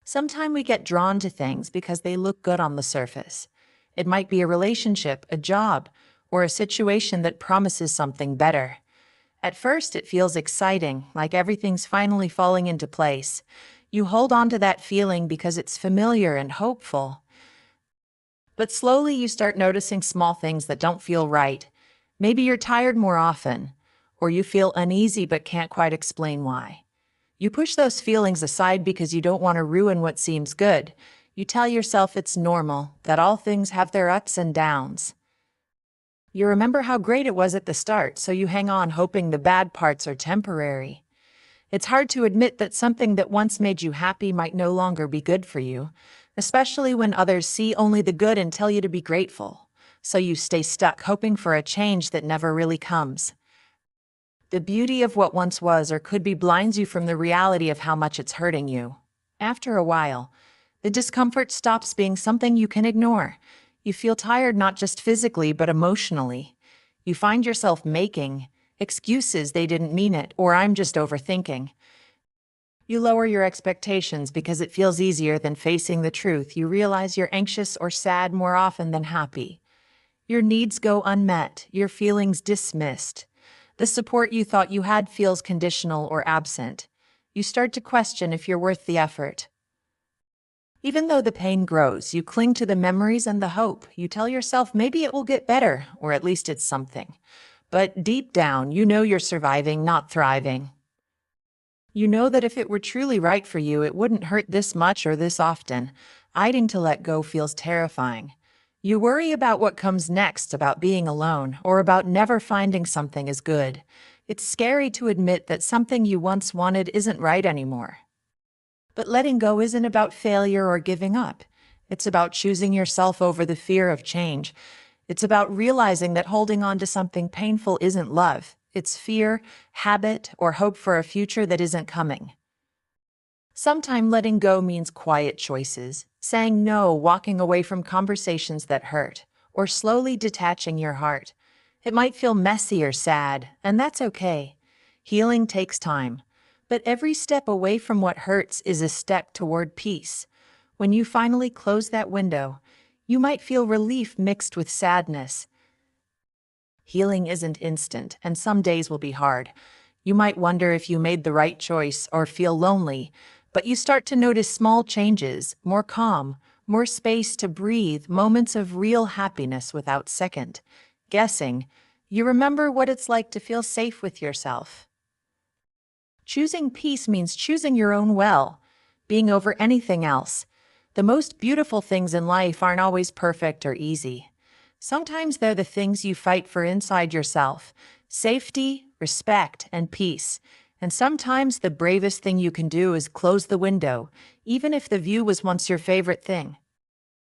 Sometimes we get drawn to things because they look good on the surface. It might be a relationship, a job, or a situation that promises something better. At first, it feels exciting, like everything's finally falling into place. You hold on to that feeling because it's familiar and hopeful. But slowly you start noticing small things that don't feel right. Maybe you're tired more often, or you feel uneasy but can't quite explain why. You push those feelings aside because you don't want to ruin what seems good. You tell yourself it's normal, that all things have their ups and downs. You remember how great it was at the start, so you hang on hoping the bad parts are temporary. It's hard to admit that something that once made you happy might no longer be good for you, especially when others see only the good and tell you to be grateful. So you stay stuck hoping for a change that never really comes. The beauty of what once was or could be blinds you from the reality of how much it's hurting you. After a while, the discomfort stops being something you can ignore. You feel tired not just physically but emotionally. You find yourself making excuses they didn't mean it, or I'm just overthinking. You lower your expectations because it feels easier than facing the truth. You realize you're anxious or sad more often than happy. Your needs go unmet, your feelings dismissed. The support you thought you had feels conditional or absent. You start to question if you're worth the effort. Even though the pain grows, you cling to the memories and the hope. You tell yourself maybe it will get better, or at least it's something. But deep down, you know you're surviving, not thriving. You know that if it were truly right for you, it wouldn't hurt this much or this often. Fighting to let go feels terrifying. You worry about what comes next, about being alone, or about never finding something as good. It's scary to admit that something you once wanted isn't right anymore. But letting go isn't about failure or giving up. It's about choosing yourself over the fear of change. It's about realizing that holding on to something painful isn't love. It's fear, habit, or hope for a future that isn't coming. Sometimes letting go means quiet choices, saying no, walking away from conversations that hurt, or slowly detaching your heart. It might feel messy or sad, and that's okay. Healing takes time, but every step away from what hurts is a step toward peace. When you finally close that window, you might feel relief mixed with sadness. Healing isn't instant, and some days will be hard. You might wonder if you made the right choice or feel lonely, but you start to notice small changes, more calm, more space to breathe, moments of real happiness without second guessing. You remember what it's like to feel safe with yourself. Choosing peace means choosing your own well, being over anything else. The most beautiful things in life aren't always perfect or easy. Sometimes they're the things you fight for inside yourself: safety, respect, and peace. And sometimes the bravest thing you can do is close the window, even if the view was once your favorite thing.